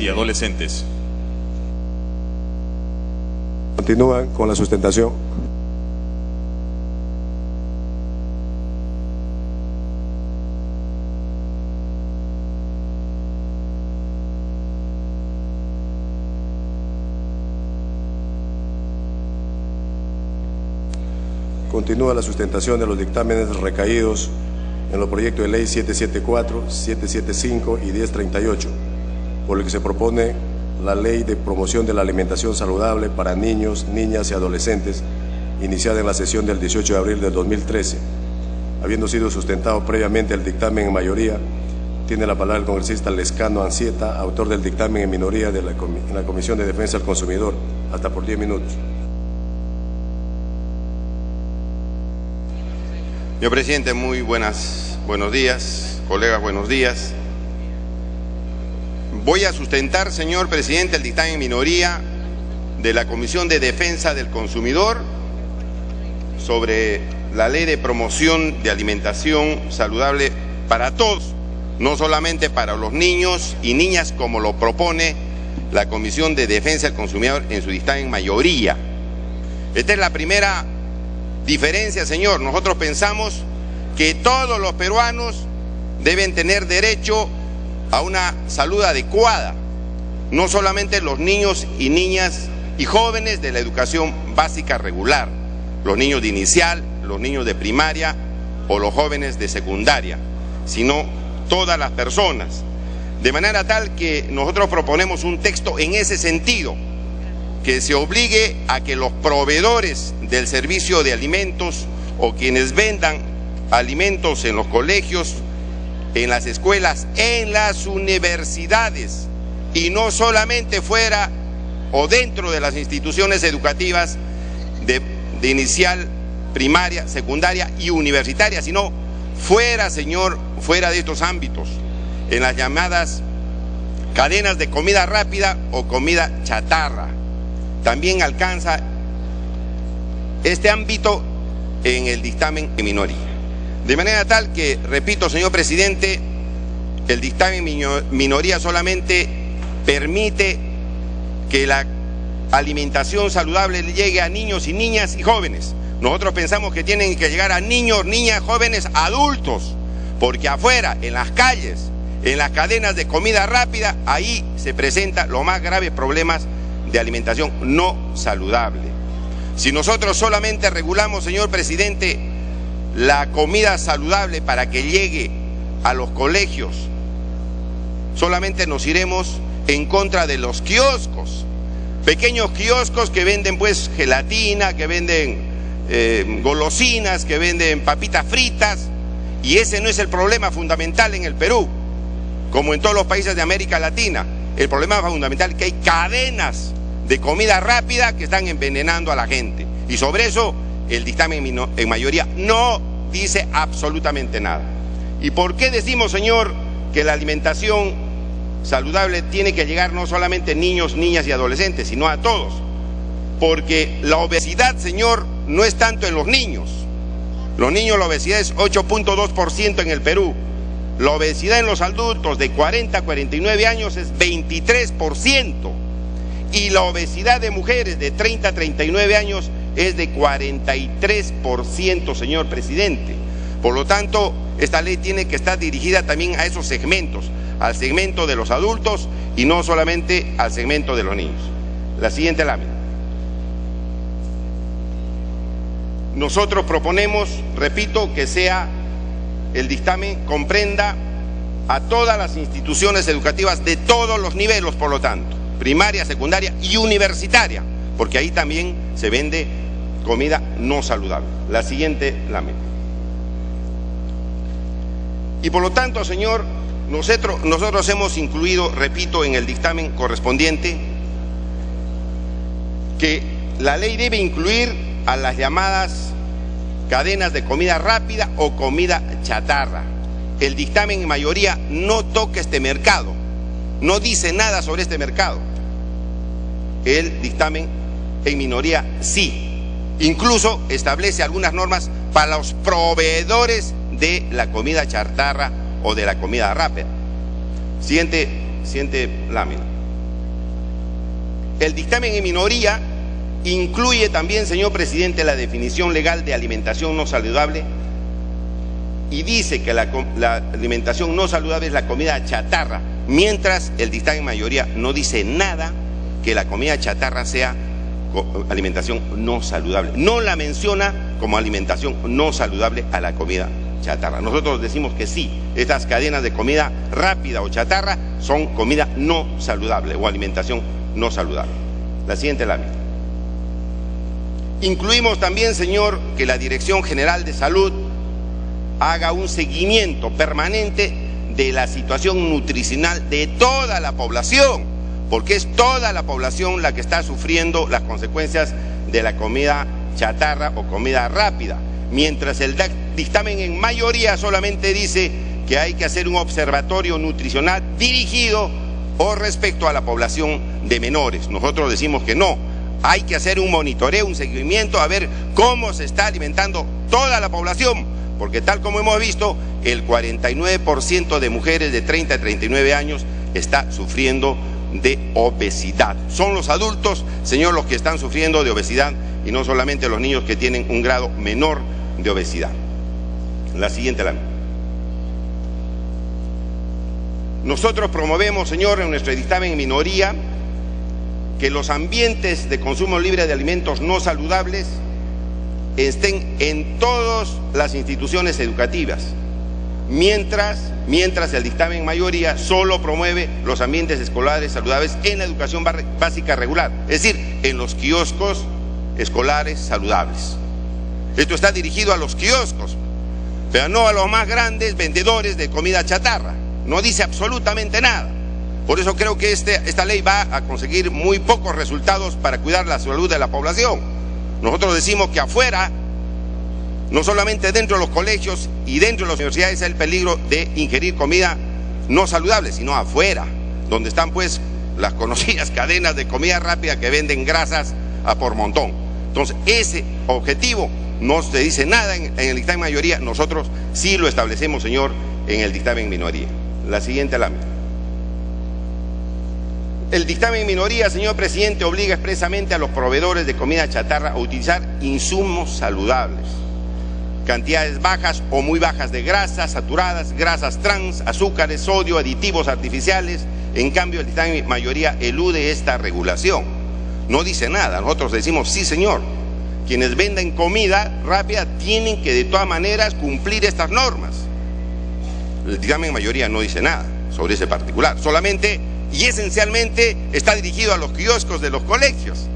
y adolescentes. Continúan con la sustentación. Continúa la sustentación de los dictámenes recaídos en los proyectos de ley 774, 775 y 1038, por el que se propone la Ley de Promoción de la Alimentación Saludable para Niños, Niñas y Adolescentes, iniciada en la sesión del 18 de abril del 2013. Habiendo sido sustentado previamente el dictamen en mayoría, tiene la palabra el congresista Lescano Ansieta, autor del dictamen en minoría en la Comisión de Defensa del Consumidor. Hasta por 10 minutos. Señor presidente, muy buenos días, colegas, buenos días. Voy a sustentar, señor presidente, el dictamen en minoría de la Comisión de Defensa del Consumidor sobre la Ley de Promoción de Alimentación Saludable para todos, no solamente para los niños y niñas como lo propone la Comisión de Defensa del Consumidor en su dictamen en mayoría. Esta es la primera diferencia, señor. Nosotros pensamos que todos los peruanos deben tener derecho a una salud adecuada, no solamente los niños y niñas y jóvenes de la educación básica regular, los niños de inicial, los niños de primaria o los jóvenes de secundaria, sino todas las personas. De manera tal que nosotros proponemos un texto en ese sentido, que se obligue a que los proveedores del servicio de alimentos o quienes vendan alimentos en los colegios, en las escuelas, en las universidades y no solamente fuera o dentro de las instituciones educativas de inicial, primaria, secundaria y universitaria, sino fuera, señor, fuera de estos ámbitos, en las llamadas cadenas de comida rápida o comida chatarra. También alcanza este ámbito en el dictamen en minoría. De manera tal que, repito, señor presidente, el dictamen minoría solamente permite que la alimentación saludable llegue a niños y niñas y jóvenes. Nosotros pensamos que tienen que llegar a niños, niñas, jóvenes, adultos, porque afuera, en las calles, en las cadenas de comida rápida, ahí se presentan los más graves problemas de alimentación no saludable. Si nosotros solamente regulamos, señor presidente, la comida saludable para que llegue a los colegios, solamente nos iremos en contra de los kioscos, pequeños kioscos que venden pues gelatina, que venden golosinas, que venden papitas fritas, y ese no es el problema fundamental en el Perú, como en todos los países de América Latina. El problema fundamental es que hay cadenas de comida rápida que están envenenando a la gente, y sobre eso el dictamen en mayoría no dice absolutamente nada. ¿Y por qué decimos, señor, que la alimentación saludable tiene que llegar no solamente a niños, niñas y adolescentes, sino a todos? Porque la obesidad, señor, no es tanto en los niños. Los niños, la obesidad es 8.2% en el Perú. La obesidad en los adultos de 40 a 49 años es 23%. Y la obesidad de mujeres de 30 a 39 años es de 43%, señor presidente. Por lo tanto, esta ley tiene que estar dirigida también a esos segmentos, al segmento de los adultos y no solamente al segmento de los niños. La siguiente lámina. Nosotros proponemos, repito, que sea el dictamen comprenda a todas las instituciones educativas de todos los niveles, por lo tanto, primaria, secundaria y universitaria, porque ahí también se vende comida no saludable. La siguiente lámina. Y por lo tanto, señor, nosotros hemos incluido, repito, en el dictamen correspondiente que la ley debe incluir a las llamadas cadenas de comida rápida o comida chatarra. El dictamen en mayoría no toca este mercado, no dice nada sobre este mercado. El dictamen en minoría sí. Incluso establece algunas normas para los proveedores de la comida chatarra o de la comida rápida. Siguiente lámina. El dictamen en minoría incluye también, señor presidente, la definición legal de alimentación no saludable y dice que la alimentación no saludable es la comida chatarra, mientras el dictamen en mayoría no dice nada que la comida chatarra sea alimentación no saludable. No la menciona como alimentación no saludable a la comida chatarra. Nosotros decimos que sí, estas cadenas de comida rápida o chatarra son comida no saludable o alimentación no saludable. La siguiente lámina. Incluimos también, señor, que la Dirección General de Salud haga un seguimiento permanente de la situación nutricional de toda la población, porque es toda la población la que está sufriendo las consecuencias de la comida chatarra o comida rápida, mientras el dictamen en mayoría solamente dice que hay que hacer un observatorio nutricional dirigido o respecto a la población de menores. Nosotros decimos que no, hay que hacer un monitoreo, un seguimiento, a ver cómo se está alimentando toda la población, porque tal como hemos visto, el 49% de mujeres de 30 a 39 años está sufriendo de obesidad. Son los adultos, señor, los que están sufriendo de obesidad y no solamente los niños que tienen un grado menor de obesidad. La siguiente lámina. Nosotros promovemos, señor, en nuestro dictamen en minoría, que los ambientes de consumo libre de alimentos no saludables estén en todas las instituciones educativas, mientras el dictamen en mayoría solo promueve los ambientes escolares saludables en la educación básica regular, es decir, en los kioscos escolares saludables. Esto está dirigido a los kioscos, pero no a los más grandes vendedores de comida chatarra. No dice absolutamente nada. Por eso creo que esta ley va a conseguir muy pocos resultados para cuidar la salud de la población. Nosotros decimos que afuera, no solamente dentro de los colegios y dentro de las universidades, hay el peligro de ingerir comida no saludable, sino afuera, donde están pues las conocidas cadenas de comida rápida que venden grasas a por montón. Entonces, ese objetivo no se dice nada en el dictamen mayoría, nosotros sí lo establecemos, señor, en el dictamen minoría. La siguiente lámina. El dictamen en minoría, señor presidente, obliga expresamente a los proveedores de comida chatarra a utilizar insumos saludables, cantidades bajas o muy bajas de grasas saturadas, grasas trans, azúcares, sodio, aditivos artificiales. En cambio, el dictamen en mayoría elude esta regulación. No dice nada. Nosotros decimos, sí, señor, quienes venden comida rápida tienen que de todas maneras cumplir estas normas. El dictamen en mayoría no dice nada sobre ese particular, solamente y esencialmente está dirigido a los kioscos de los colegios.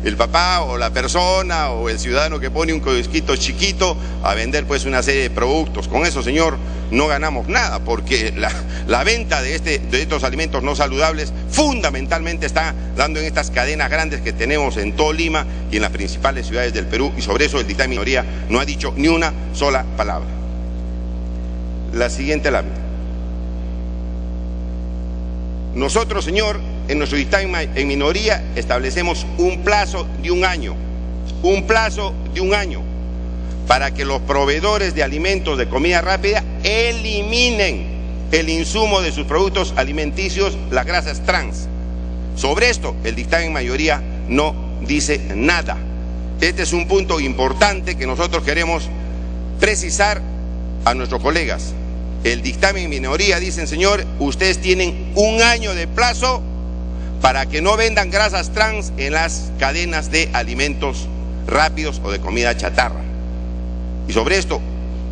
El papá o la persona o el ciudadano que pone un kiosquito chiquito a vender pues una serie de productos. Con eso, señor, no ganamos nada, porque la venta de estos alimentos no saludables fundamentalmente está dando en estas cadenas grandes que tenemos en todo Lima y en las principales ciudades del Perú, y sobre eso el dictamen minoría no ha dicho ni una sola palabra. La siguiente lámina. Nosotros, señor, en nuestro dictamen en minoría establecemos un plazo de un año, para que los proveedores de alimentos de comida rápida eliminen el insumo de sus productos alimenticios, las grasas trans. Sobre esto, el dictamen en mayoría no dice nada. Este es un punto importante que nosotros queremos precisar a nuestros colegas. El dictamen en minoría dicen, señor, ustedes tienen un año de plazo para que no vendan grasas trans en las cadenas de alimentos rápidos o de comida chatarra. Y sobre esto,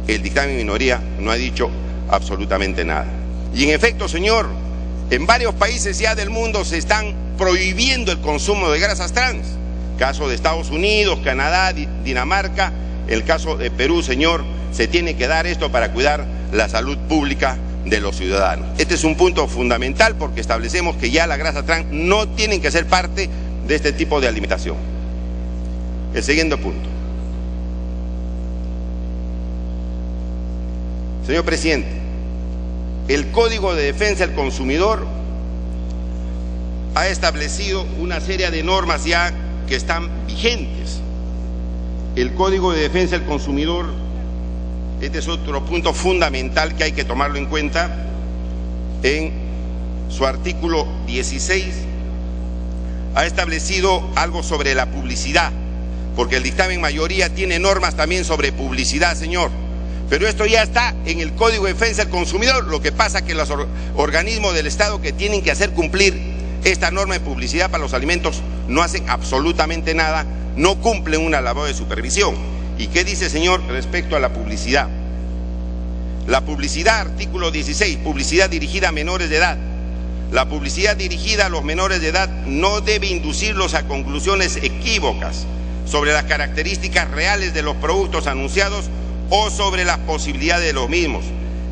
el dictamen en minoría no ha dicho absolutamente nada. Y en efecto, señor, en varios países ya del mundo se están prohibiendo el consumo de grasas trans. Caso de Estados Unidos, Canadá, Dinamarca. El caso de Perú, señor, se tiene que dar esto para cuidar la salud pública de los ciudadanos. Este es un punto fundamental porque establecemos que ya la grasa trans no tienen que ser parte de este tipo de alimentación. El siguiente punto. Señor presidente, el Código de Defensa del Consumidor ha establecido una serie de normas ya que están vigentes. El Código de Defensa del Consumidor, este es otro punto fundamental que hay que tomarlo en cuenta, en su artículo 16 ha establecido algo sobre la publicidad, porque el dictamen mayoría tiene normas también sobre publicidad, señor. Pero esto ya está en el Código de Defensa del Consumidor. Lo que pasa es que los organismos del Estado que tienen que hacer cumplir esta norma de publicidad para los alimentos no hacen absolutamente nada, no cumplen una labor de supervisión. ¿Y qué dice, señor, respecto a la publicidad? La publicidad, artículo 16, publicidad dirigida a menores de edad. La publicidad dirigida a los menores de edad no debe inducirlos a conclusiones equívocas sobre las características reales de los productos anunciados o sobre las posibilidades de los mismos,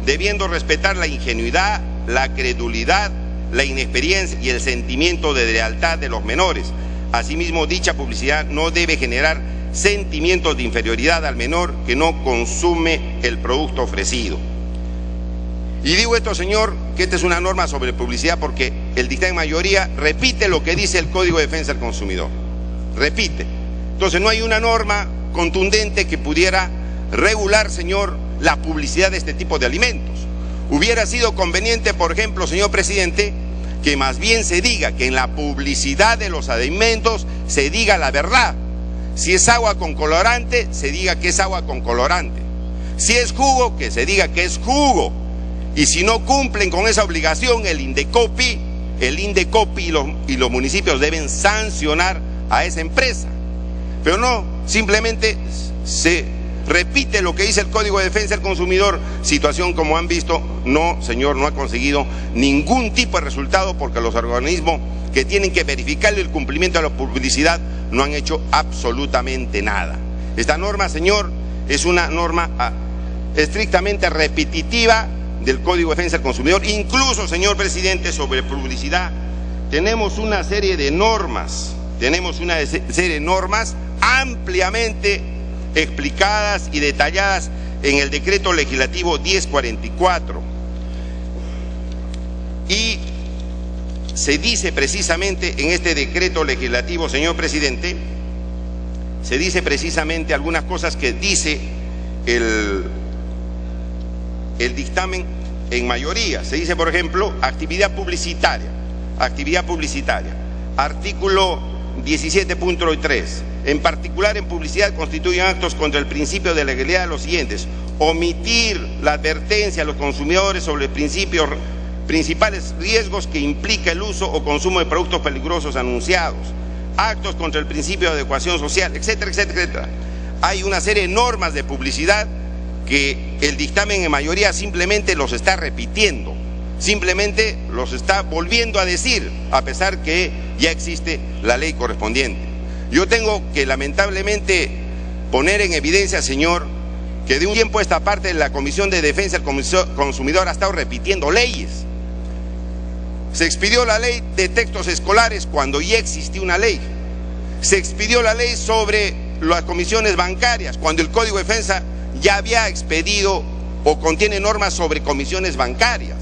debiendo respetar la ingenuidad, la credulidad, la inexperiencia y el sentimiento de lealtad de los menores. Asimismo, dicha publicidad no debe generar sentimientos de inferioridad al menor que no consume el producto ofrecido. Y digo esto, señor, que esta es una norma sobre publicidad porque el dictamen mayoría repite lo que dice el Código de Defensa del Consumidor. Repite. Entonces no hay una norma contundente que pudiera regular, señor, la publicidad de este tipo de alimentos. Hubiera sido conveniente, por ejemplo, señor presidente, que más bien se diga que en la publicidad de los alimentos se diga la verdad. Si es agua con colorante, se diga que es agua con colorante. Si es jugo, que se diga que es jugo. Y si no cumplen con esa obligación, el INDECOPI y los municipios deben sancionar a esa empresa. Pero no, simplemente se repite lo que dice el Código de Defensa del Consumidor, situación como han visto, no, señor, no ha conseguido ningún tipo de resultado porque los organismos que tienen que verificar el cumplimiento de la publicidad no han hecho absolutamente nada. Esta norma, señor, es una norma estrictamente repetitiva del Código de Defensa del Consumidor. Incluso, señor presidente, sobre publicidad tenemos una serie de normas, ampliamente explicadas y detalladas en el decreto legislativo 1044. Y se dice precisamente en este decreto legislativo, señor presidente, se dice precisamente algunas cosas que dice el dictamen en mayoría. Se dice, por ejemplo, actividad publicitaria, artículo 17.3. En particular, en publicidad constituyen actos contra el principio de legalidad de los siguientes: omitir la advertencia a los consumidores sobre principales riesgos que implica el uso o consumo de productos peligrosos anunciados, actos contra el principio de adecuación social, etcétera, etcétera, etcétera. Hay una serie de normas de publicidad que el dictamen en mayoría simplemente los está repitiendo, simplemente los está volviendo a decir, a pesar que ya existe la ley correspondiente. Yo tengo que lamentablemente poner en evidencia, señor, que de un tiempo a esta parte la Comisión de Defensa del Consumidor ha estado repitiendo leyes. Se expidió la ley de textos escolares cuando ya existía una ley. Se expidió la ley sobre las comisiones bancarias cuando el Código de Defensa ya había expedido o contiene normas sobre comisiones bancarias.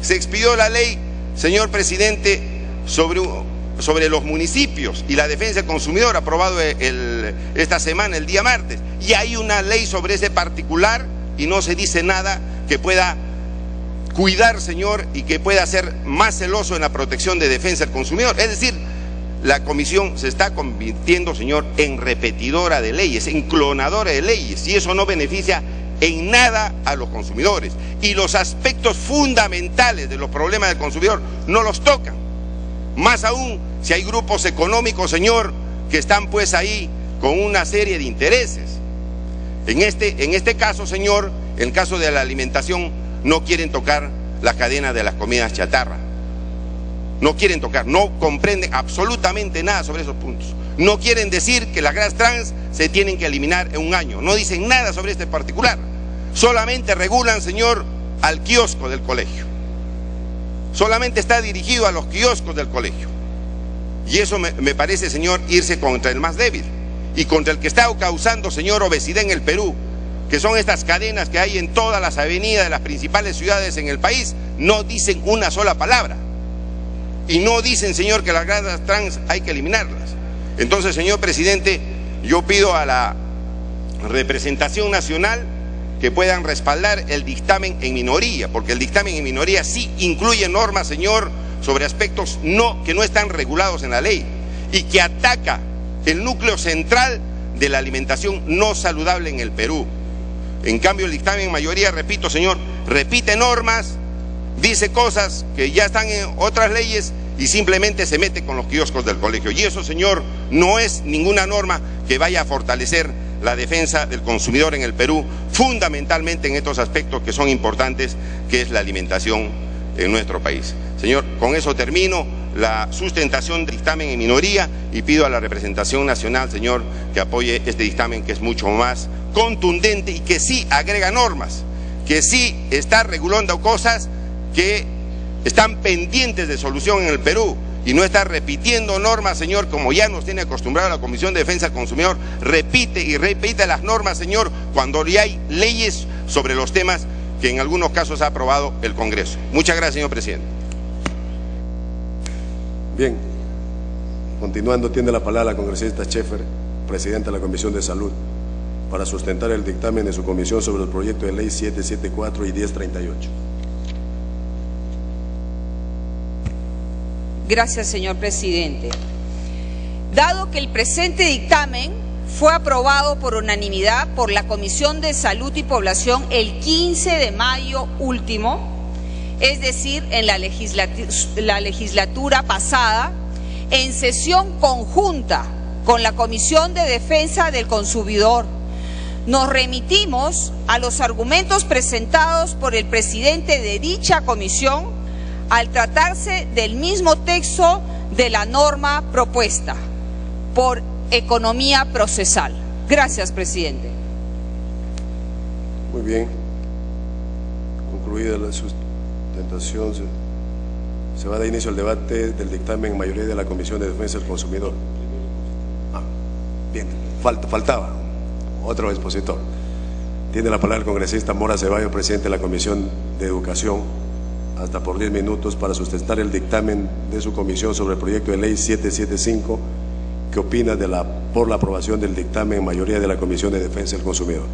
Se expidió la ley, señor presidente, sobre los municipios y la defensa del consumidor, aprobado esta semana, el día martes. Y hay una ley sobre ese particular y no se dice nada que pueda cuidar, señor, y que pueda ser más celoso en la protección de defensa del consumidor. Es decir, la comisión se está convirtiendo, señor, en repetidora de leyes, en clonadora de leyes, y eso no beneficia en nada a los consumidores. Y los aspectos fundamentales de los problemas del consumidor no los tocan. Más aún si hay grupos económicos, señor, que están pues ahí con una serie de intereses. En este caso, señor, en el caso de la alimentación, no quieren tocar la cadena de las comidas chatarra. No quieren tocar, no comprenden absolutamente nada sobre esos puntos. No quieren decir que las grasas trans se tienen que eliminar en un año. No dicen nada sobre este particular. Solamente regulan, señor, al kiosco del colegio. Solamente está dirigido a los kioscos del colegio. Y eso me parece, señor, irse contra el más débil y contra el que está causando, señor, obesidad en el Perú, que son estas cadenas que hay en todas las avenidas de las principales ciudades en el país. No dicen una sola palabra. Y no dicen, señor, que las grasas trans hay que eliminarlas. Entonces, señor presidente, yo pido a la representación nacional que puedan respaldar el dictamen en minoría, porque el dictamen en minoría sí incluye normas, señor, sobre aspectos que no están regulados en la ley y que ataca el núcleo central de la alimentación no saludable en el Perú. En cambio, el dictamen en mayoría, repito, señor, repite normas, dice cosas que ya están en otras leyes y simplemente se mete con los kioscos del colegio. Y eso, señor, no es ninguna norma que vaya a fortalecer la defensa del consumidor en el Perú, fundamentalmente en estos aspectos que son importantes, que es la alimentación en nuestro país. Señor, con eso termino la sustentación del dictamen en minoría y pido a la representación nacional, señor, que apoye este dictamen que es mucho más contundente y que sí agrega normas, que sí está regulando cosas que están pendientes de solución en el Perú y no está repitiendo normas, señor, como ya nos tiene acostumbrado la Comisión de Defensa del Consumidor. Repite y repite las normas, señor, cuando ya hay leyes sobre los temas que en algunos casos ha aprobado el Congreso. Muchas gracias, señor presidente. Bien, continuando, tiene la palabra la congresista Schaeffer, presidenta de la Comisión de Salud, para sustentar el dictamen de su comisión sobre el proyecto de ley 774 y 1038. Gracias, señor presidente. Dado que el presente dictamen fue aprobado por unanimidad por la Comisión de Salud y Población el 15 de mayo último, es decir, en la legislatura pasada, en sesión conjunta con la Comisión de Defensa del Consumidor, nos remitimos a los argumentos presentados por el presidente de dicha comisión al tratarse del mismo texto de la norma propuesta por economía procesal. Gracias, presidente. Muy bien. Concluida la sustentación, se va a dar inicio al debate del dictamen en mayoría de la Comisión de Defensa del Consumidor. Bien, faltaba otro expositor. Tiene la palabra el congresista Mora Ceballos, presidente de la Comisión de Educación, hasta por 10 minutos para sustentar el dictamen de su comisión sobre el proyecto de ley 775. ¿Qué opina por la aprobación del dictamen en mayoría de la Comisión de Defensa del Consumidor?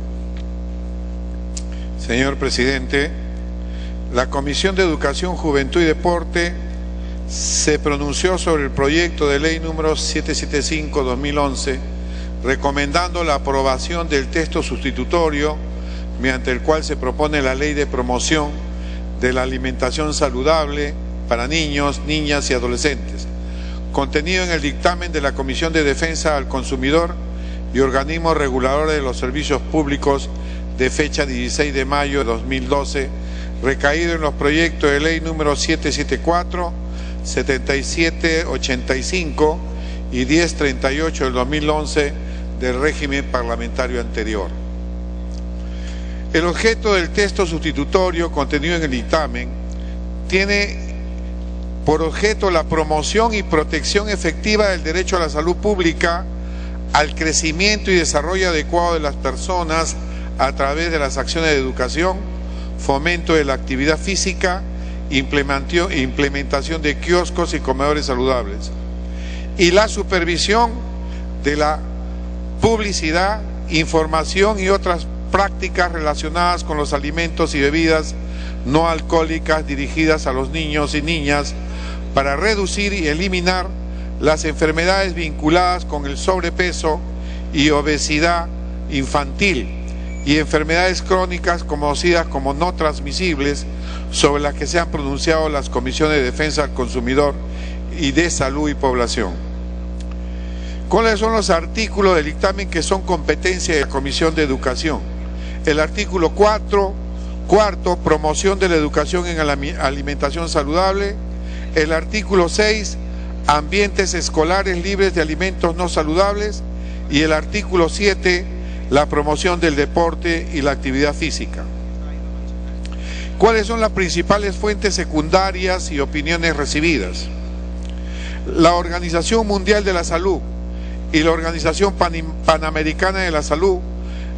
Señor presidente, la Comisión de Educación, Juventud y Deporte se pronunció sobre el proyecto de ley número 775-2011, recomendando la aprobación del texto sustitutorio mediante el cual se propone la ley de promoción de la alimentación saludable para niños, niñas y adolescentes, contenido en el dictamen de la Comisión de Defensa al Consumidor y organismos reguladores de los servicios públicos de fecha 16 de mayo de 2012, recaído en los proyectos de ley número 774, 7785 y 1038 del 2011 del régimen parlamentario anterior. El objeto del texto sustitutorio contenido en el dictamen tiene por objeto la promoción y protección efectiva del derecho a la salud pública, al crecimiento y desarrollo adecuado de las personas a través de las acciones de educación, fomento de la actividad física, implementación de kioscos y comedores saludables, y la supervisión de la publicidad, información y otras prácticas relacionadas con los alimentos y bebidas no alcohólicas dirigidas a los niños y niñas para reducir y eliminar las enfermedades vinculadas con el sobrepeso y obesidad infantil y enfermedades crónicas conocidas como no transmisibles, sobre las que se han pronunciado las Comisiones de Defensa del Consumidor y de Salud y Población. ¿Cuáles son los artículos del dictamen que son competencia de la Comisión de Educación? El artículo cuarto, promoción de la educación en la alimentación saludable. El artículo 6, ambientes escolares libres de alimentos no saludables. Y el artículo 7, la promoción del deporte y la actividad física. ¿Cuáles son las principales fuentes secundarias y opiniones recibidas? La Organización Mundial de la Salud y la Organización Panamericana de la Salud,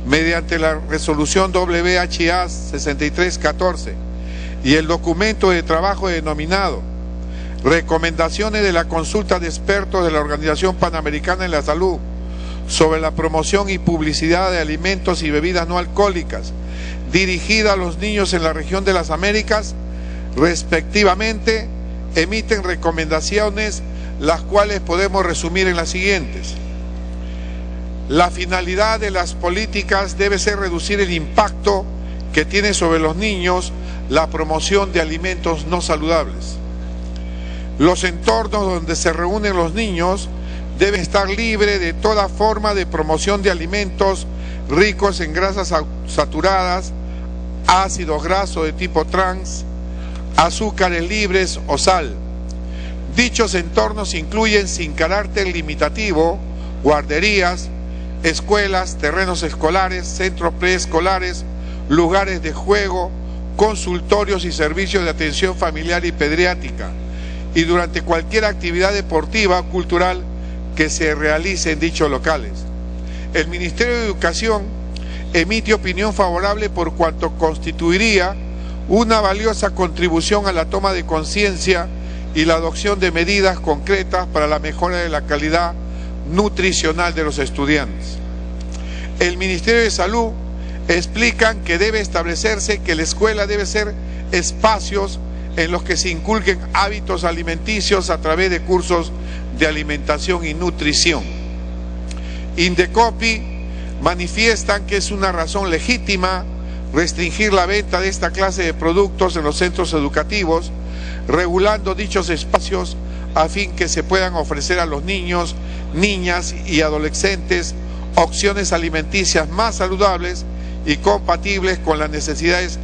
mediante la resolución WHA 6314 y el documento de trabajo denominado Recomendaciones de la consulta de expertos de la Organización Panamericana de la Salud sobre la promoción y publicidad de alimentos y bebidas no alcohólicas dirigida a los niños en la región de las Américas, respectivamente, emiten recomendaciones, las cuales podemos resumir en las siguientes. La finalidad de las políticas debe ser reducir el impacto que tiene sobre los niños la promoción de alimentos no saludables. Los entornos donde se reúnen los niños deben estar libres de toda forma de promoción de alimentos ricos en grasas saturadas, ácidos grasos de tipo trans, azúcares libres o sal. Dichos entornos incluyen, sin carácter limitativo, guarderías, escuelas, terrenos escolares, centros preescolares, lugares de juego, consultorios y servicios de atención familiar y pediátrica, y durante cualquier actividad deportiva o cultural que se realice en dichos locales. El Ministerio de Educación emite opinión favorable por cuanto constituiría una valiosa contribución a la toma de conciencia y la adopción de medidas concretas para la mejora de la calidad nutricional de los estudiantes. El Ministerio de Salud explican que debe establecerse que la escuela debe ser espacios en los que se inculquen hábitos alimenticios a través de cursos de alimentación y nutrición. Indecopi manifiestan que es una razón legítima restringir la venta de esta clase de productos en los centros educativos, regulando dichos espacios a fin que se puedan ofrecer a los niños, niñas y adolescentes opciones alimenticias más saludables y compatibles con las necesidades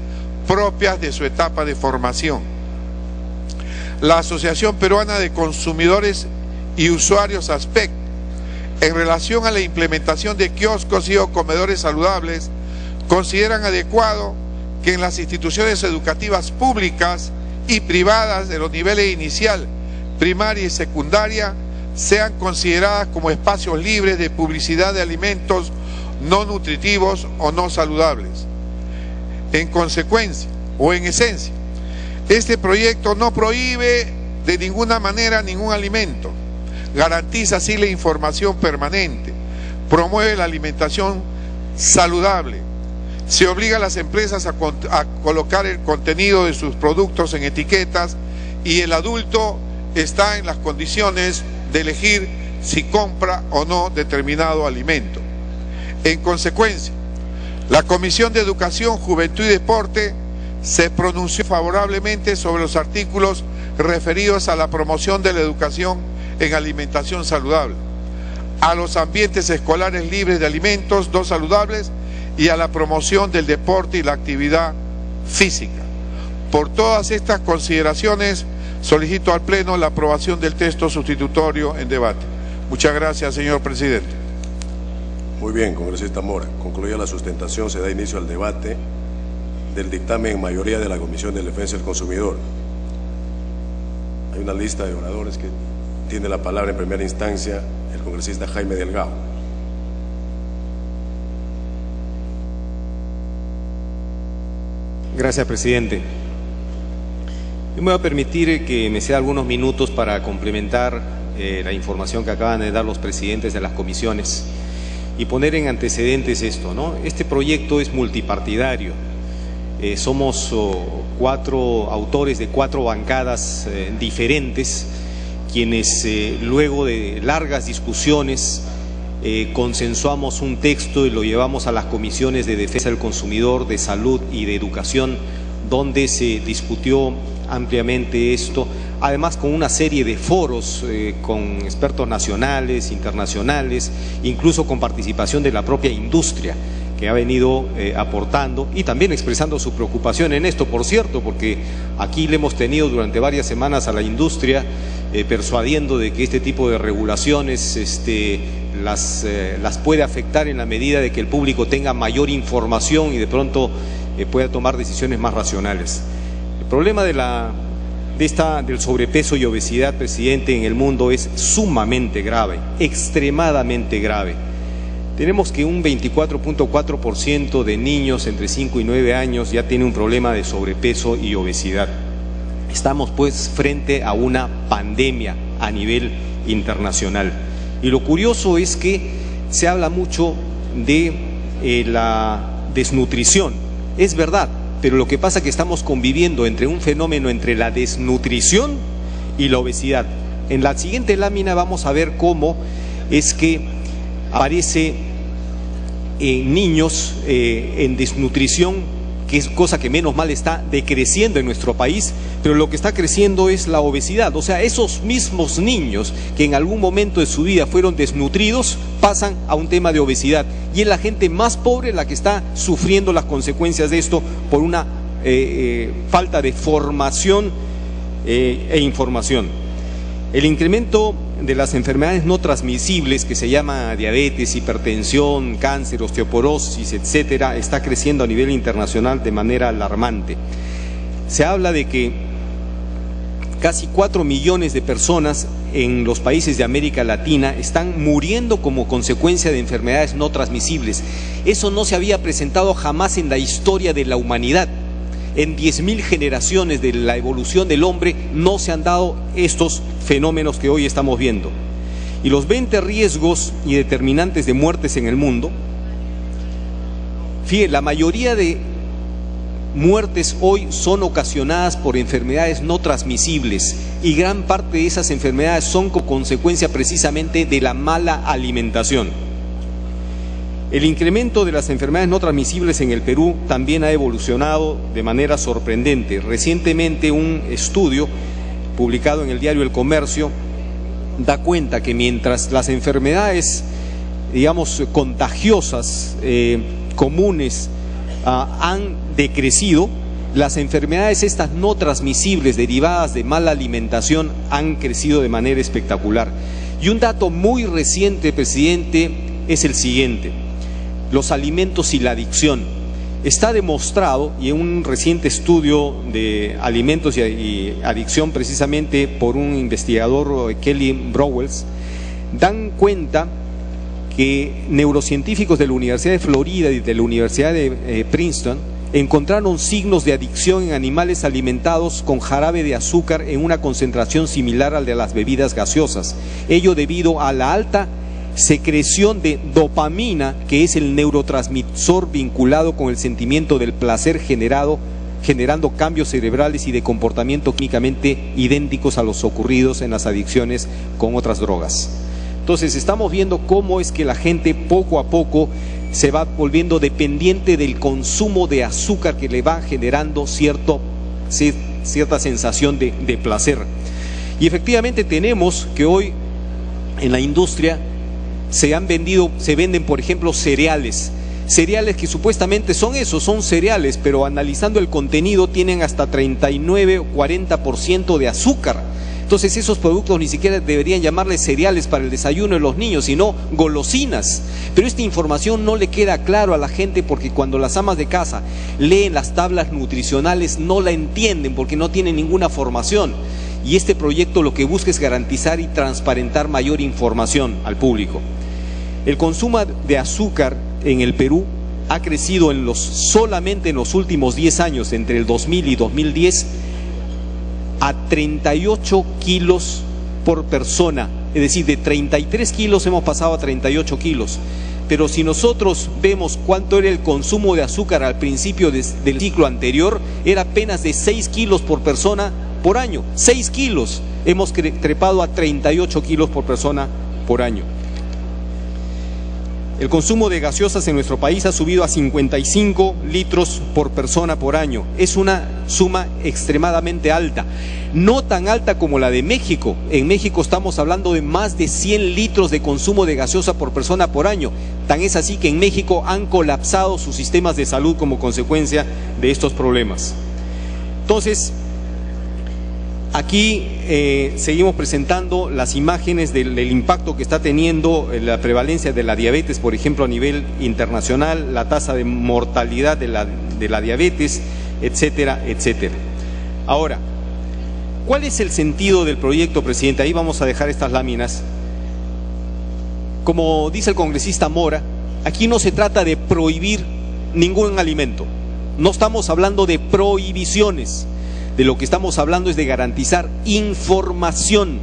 propias de su etapa de formación. La Asociación Peruana de Consumidores y Usuarios ASPEC, en relación a la implementación de kioscos y o comedores saludables, consideran adecuado que en las instituciones educativas públicas y privadas de los niveles inicial, primaria y secundaria sean consideradas como espacios libres de publicidad de alimentos no nutritivos o no saludables. En consecuencia, o en esencia, este proyecto no prohíbe de ninguna manera ningún alimento, garantiza así la información permanente, promueve la alimentación saludable, se obliga a las empresas a colocar el contenido de sus productos en etiquetas y el adulto está en las condiciones de elegir si compra o no determinado alimento. En consecuencia, la Comisión de Educación, Juventud y Deporte se pronunció favorablemente sobre los artículos referidos a la promoción de la educación en alimentación saludable, a los ambientes escolares libres de alimentos no saludables y a la promoción del deporte y la actividad física. Por todas estas consideraciones, solicito al Pleno la aprobación del texto sustitutorio en debate. Muchas gracias, señor presidente. Muy bien, congresista Mora. Concluida la sustentación, se da inicio al debate del dictamen en mayoría de la Comisión de Defensa del Consumidor. Hay una lista de oradores que tiene la palabra en primera instancia el congresista Jaime Delgado. Gracias, presidente. Yo me voy a permitir que me sea algunos minutos para complementar la información que acaban de dar los presidentes de las comisiones y poner en antecedentes esto, ¿no? Este proyecto es multipartidario. Somos 4 autores de 4 bancadas diferentes, quienes luego de largas discusiones consensuamos un texto y lo llevamos a las comisiones de Defensa del Consumidor, de Salud y de Educación, donde se discutió ampliamente esto, además con una serie de foros con expertos nacionales, internacionales, incluso con participación de la propia industria, que ha venido aportando y también expresando su preocupación en esto, por cierto, porque aquí le hemos tenido durante varias semanas a la industria persuadiendo de que este tipo de regulaciones las puede afectar en la medida de que el público tenga mayor información y de pronto pueda tomar decisiones más racionales. El problema del sobrepeso y obesidad, presidente, en el mundo es sumamente grave, extremadamente grave. Tenemos que un 24.4% de niños entre 5 y 9 años ya tiene un problema de sobrepeso y obesidad. Estamos pues frente a una pandemia a nivel internacional. Y lo curioso es que se habla mucho de la desnutrición. Es verdad, pero lo que pasa es que estamos conviviendo entre un fenómeno entre la desnutrición y la obesidad. En la siguiente lámina vamos a ver cómo es que aparece en niños en desnutrición, que es cosa que menos mal está decreciendo en nuestro país, pero lo que está creciendo es la obesidad. O sea, esos mismos niños que en algún momento de su vida fueron desnutridos pasan a un tema de obesidad, y es la gente más pobre la que está sufriendo las consecuencias de esto por una falta de formación e información. El incremento de las enfermedades no transmisibles, que se llama diabetes, hipertensión, cáncer, osteoporosis, etcétera, está creciendo a nivel internacional de manera alarmante. Se habla de que casi 4 millones de personas en los países de América Latina están muriendo como consecuencia de enfermedades no transmisibles. Eso no se había presentado jamás en la historia de la humanidad. En 10.000 generaciones de la evolución del hombre no se han dado estos fenómenos que hoy estamos viendo. Y los 20 riesgos y determinantes de muertes en el mundo, fíjense, la mayoría de muertes hoy son ocasionadas por enfermedades no transmisibles, y gran parte de esas enfermedades son consecuencia precisamente de la mala alimentación. El incremento de las enfermedades no transmisibles en el Perú también ha evolucionado de manera sorprendente. Recientemente un estudio publicado en el diario El Comercio da cuenta que mientras las enfermedades, digamos, contagiosas, comunes, han decrecido, las enfermedades estas no transmisibles derivadas de mala alimentación han crecido de manera espectacular. Y un dato muy reciente, presidente, es el siguiente: los alimentos y la adicción. Está demostrado, y en un reciente estudio de alimentos y adicción, precisamente por un investigador, Kelly Browells, dan cuenta que neurocientíficos de la Universidad de Florida y de la Universidad de Princeton encontraron signos de adicción en animales alimentados con jarabe de azúcar en una concentración similar al de las bebidas gaseosas. Ello debido a la alta secreción de dopamina, que es el neurotransmisor vinculado con el sentimiento del placer generando cambios cerebrales y de comportamiento químicamente idénticos a los ocurridos en las adicciones con otras drogas. Entonces estamos viendo cómo es que la gente poco a poco se va volviendo dependiente del consumo de azúcar, que le va generando cierta sensación de placer. Y efectivamente tenemos que hoy en la industria se venden, por ejemplo, cereales que supuestamente son cereales, pero analizando el contenido tienen hasta 39 o 40% de azúcar. Entonces esos productos ni siquiera deberían llamarles cereales para el desayuno de los niños, sino golosinas. Pero esta información no le queda claro a la gente, porque cuando las amas de casa leen las tablas nutricionales no la entienden, porque no tienen ninguna formación. Y este proyecto lo que busca es garantizar y transparentar mayor información al público. El consumo de azúcar en el Perú ha crecido solamente en los últimos 10 años, entre el 2000 y 2010, a 38 kilos por persona. Es decir, de 33 kilos hemos pasado a 38 kilos. Pero si nosotros vemos cuánto era el consumo de azúcar al principio del ciclo anterior, era apenas de 6 kilos por persona por año. 6 kilos. Hemos trepado a 38 kilos por persona por año. El consumo de gaseosas en nuestro país ha subido a 55 litros por persona por año. Es una suma extremadamente alta, no tan alta como la de México. En México estamos hablando de más de 100 litros de consumo de gaseosa por persona por año. Tan es así que en México han colapsado sus sistemas de salud como consecuencia de estos problemas. Entonces, aquí seguimos presentando las imágenes del impacto que está teniendo la prevalencia de la diabetes, por ejemplo, a nivel internacional, la tasa de mortalidad de la diabetes, etcétera, etcétera. Ahora, ¿cuál es el sentido del proyecto, presidente? Ahí vamos a dejar estas láminas. Como dice el congresista Mora, aquí no se trata de prohibir ningún alimento. No estamos hablando de prohibiciones. De lo que estamos hablando es de garantizar información.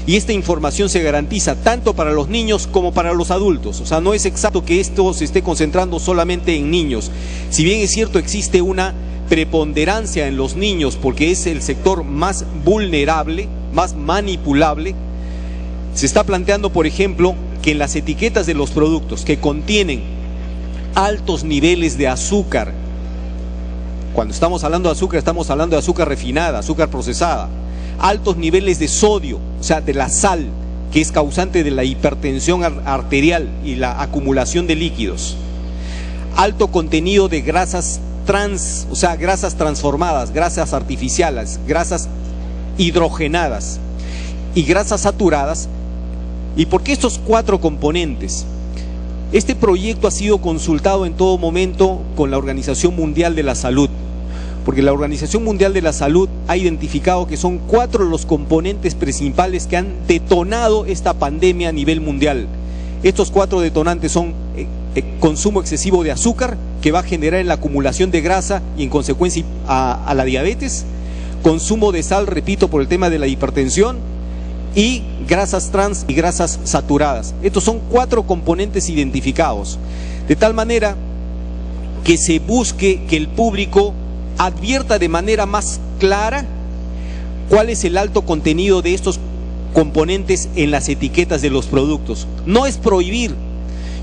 Y esta información se garantiza tanto para los niños como para los adultos. O sea, no es exacto que esto se esté concentrando solamente en niños. Si bien es cierto, existe una preponderancia en los niños porque es el sector más vulnerable, más manipulable, se está planteando, por ejemplo, que en las etiquetas de los productos que contienen altos niveles de azúcar, cuando estamos hablando de azúcar refinada, azúcar procesada, altos niveles de sodio, o sea, de la sal, que es causante de la hipertensión arterial y la acumulación de líquidos, alto contenido de grasas trans, o sea, grasas transformadas, grasas artificiales, grasas hidrogenadas y grasas saturadas. ¿Y por qué estos 4 componentes? Este proyecto ha sido consultado en todo momento con la Organización Mundial de la Salud, porque la Organización Mundial de la Salud ha identificado que son 4 los componentes principales que han detonado esta pandemia a nivel mundial. Estos 4 detonantes son consumo excesivo de azúcar, que va a generar en la acumulación de grasa y en consecuencia a la diabetes, consumo de sal, repito, por el tema de la hipertensión, y grasas trans y grasas saturadas. Estos son 4 componentes identificados, de tal manera que se busque que el público advierta de manera más clara cuál es el alto contenido de estos componentes en las etiquetas de los productos. No es prohibir.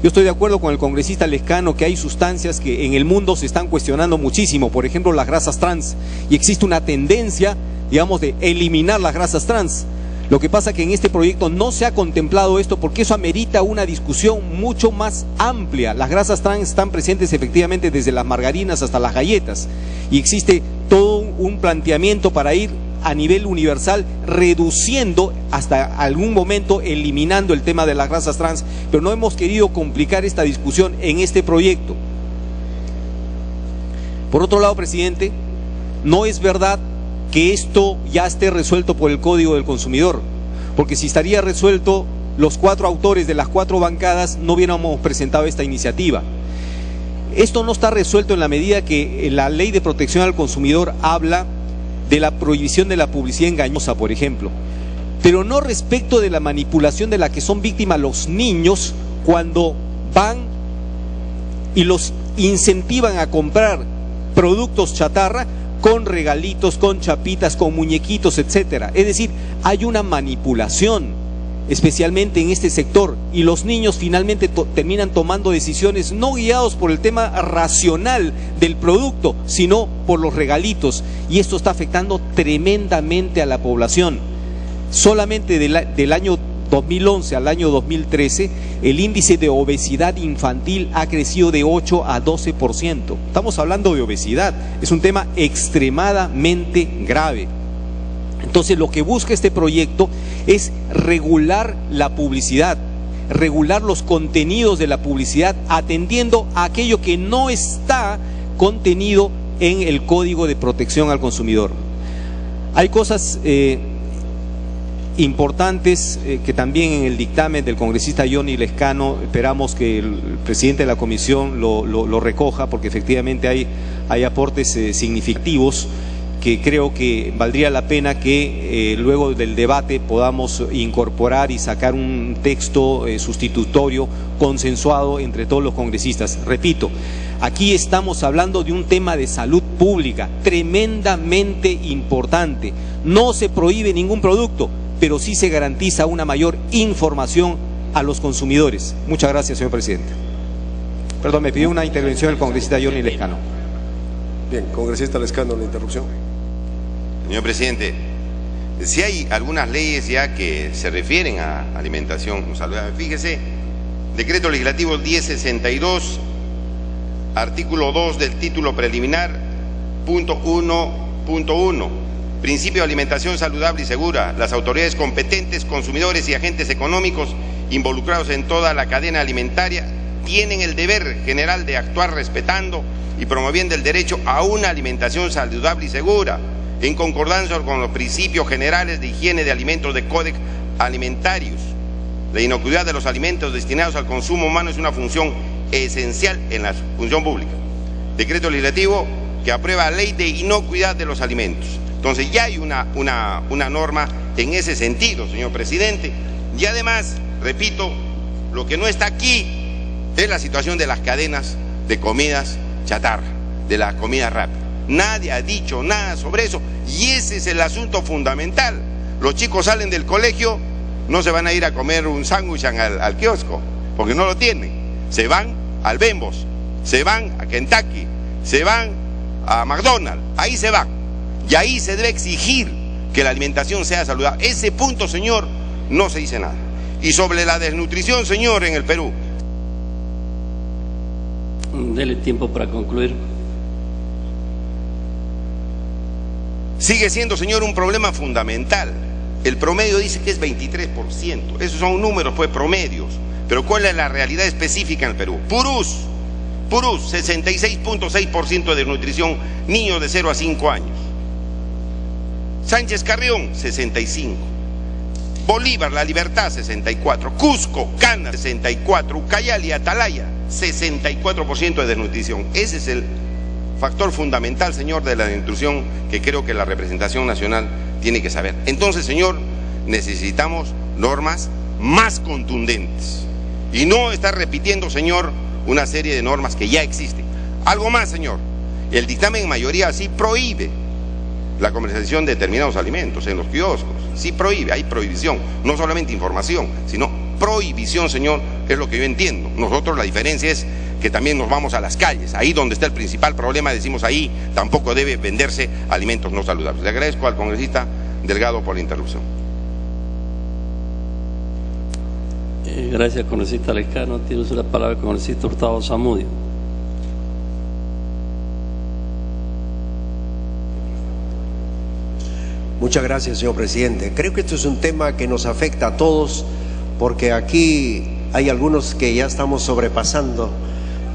Yo estoy de acuerdo con el congresista Lescano que hay sustancias que en el mundo se están cuestionando muchísimo, por ejemplo las grasas trans, y existe una tendencia, digamos, de eliminar las grasas trans. Lo que pasa que en este proyecto no se ha contemplado esto porque eso amerita una discusión mucho más amplia. Las grasas trans están presentes efectivamente desde las margarinas hasta las galletas y existe todo un planteamiento para ir a nivel universal reduciendo hasta algún momento eliminando el tema de las grasas trans, pero no hemos querido complicar esta discusión en este proyecto. Por otro lado, presidente, no es verdad que esto ya esté resuelto por el Código del Consumidor, porque si estaría resuelto, los 4 autores de las 4 bancadas no hubiéramos presentado esta iniciativa. Esto no está resuelto en la medida que la Ley de Protección al Consumidor habla de la prohibición de la publicidad engañosa, por ejemplo, pero no respecto de la manipulación de la que son víctimas los niños cuando van y los incentivan a comprar productos chatarra con regalitos, con chapitas, con muñequitos, etcétera. Es decir, hay una manipulación, especialmente en este sector, y los niños finalmente terminan tomando decisiones no guiados por el tema racional del producto, sino por los regalitos, y esto está afectando tremendamente a la población. Solamente del año 2011 al año 2013, el índice de obesidad infantil ha crecido de 8 a 12%. Estamos hablando de obesidad, es un tema extremadamente grave. Entonces, lo que busca este proyecto es regular la publicidad, regular los contenidos de la publicidad, atendiendo a aquello que no está contenido en el Código de Protección al Consumidor. Hay cosas importantes que también en el dictamen del congresista Johnny Lescano esperamos que el presidente de la comisión lo recoja, porque efectivamente hay aportes significativos que creo que valdría la pena que luego del debate podamos incorporar y sacar un texto sustitutorio consensuado entre todos los congresistas. Repito, aquí estamos hablando de un tema de salud pública tremendamente importante. No se prohíbe ningún producto, pero sí se garantiza una mayor información a los consumidores. Muchas gracias, señor presidente. Perdón, me pidió una intervención el congresista Johnny Lescano. Bien, congresista Lescano, la interrupción. Señor presidente, si hay algunas leyes ya que se refieren a alimentación saludable. Fíjese, decreto legislativo 1062, artículo 2 del título preliminar, punto 1.1, principio de alimentación saludable y segura. Las autoridades competentes, consumidores y agentes económicos involucrados en toda la cadena alimentaria tienen el deber general de actuar respetando y promoviendo el derecho a una alimentación saludable y segura, en concordancia con los principios generales de higiene de alimentos de Códex Alimentarius. La inocuidad de los alimentos destinados al consumo humano es una función esencial en la función pública. Decreto legislativo que aprueba la ley de inocuidad de los alimentos. Entonces ya hay una norma en ese sentido, señor presidente. Y además, repito, lo que no está aquí es la situación de las cadenas de comidas chatarra, de la comida rápida. Nadie ha dicho nada sobre eso y ese es el asunto fundamental. Los chicos salen del colegio, no se van a ir a comer un sándwich al kiosco, porque no lo tienen. Se van al Bembos, se van a Kentucky, se van a McDonald's, ahí se van. Y ahí se debe exigir que la alimentación sea saludable. Ese punto, señor, no se dice nada. Y sobre la desnutrición, señor, en el Perú. Dele tiempo para concluir. Sigue siendo, señor, un problema fundamental. El promedio dice que es 23%. Esos son números, pues, promedios. Pero ¿cuál es la realidad específica en el Perú? Purús, 66.6% de desnutrición, niños de 0 a 5 años. Sánchez Carrión, 65%. Bolívar, La Libertad, 64%. Cusco, Cana, 64%. Ucayali, Atalaya, 64% de desnutrición. Ese es el factor fundamental, señor, de la desnutrición que creo que la representación nacional tiene que saber. Entonces, señor, necesitamos normas más contundentes y no estar repitiendo, señor, una serie de normas que ya existen. Algo más, señor, el dictamen en mayoría sí prohíbe la comercialización de determinados alimentos en los kioscos, sí prohíbe, hay prohibición, no solamente información, sino prohibición, señor, es lo que yo entiendo. Nosotros la diferencia es que también nos vamos a las calles, ahí donde está el principal problema, decimos ahí tampoco debe venderse alimentos no saludables. Le agradezco al congresista Delgado por la interrupción. Gracias, congresista Lescano. Tiene usted la palabra el congresista Hurtado Zamudio. Muchas gracias, señor presidente. Creo que esto es un tema que nos afecta a todos, porque aquí hay algunos que ya estamos sobrepasando,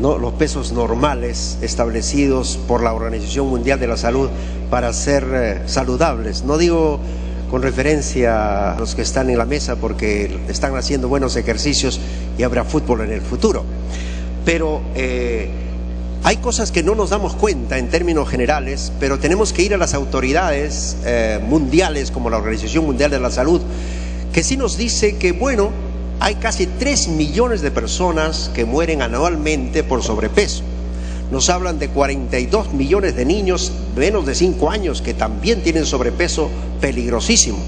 ¿no?, los pesos normales establecidos por la Organización Mundial de la Salud para ser saludables. No digo con referencia a los que están en la mesa porque están haciendo buenos ejercicios y habrá fútbol en el futuro, pero hay cosas que no nos damos cuenta en términos generales, pero tenemos que ir a las autoridades mundiales como la Organización Mundial de la Salud, que sí nos dice que, bueno, hay casi 3 millones de personas que mueren anualmente por sobrepeso. Nos hablan de 42 millones de niños menos de 5 años que también tienen sobrepeso peligrosísimo.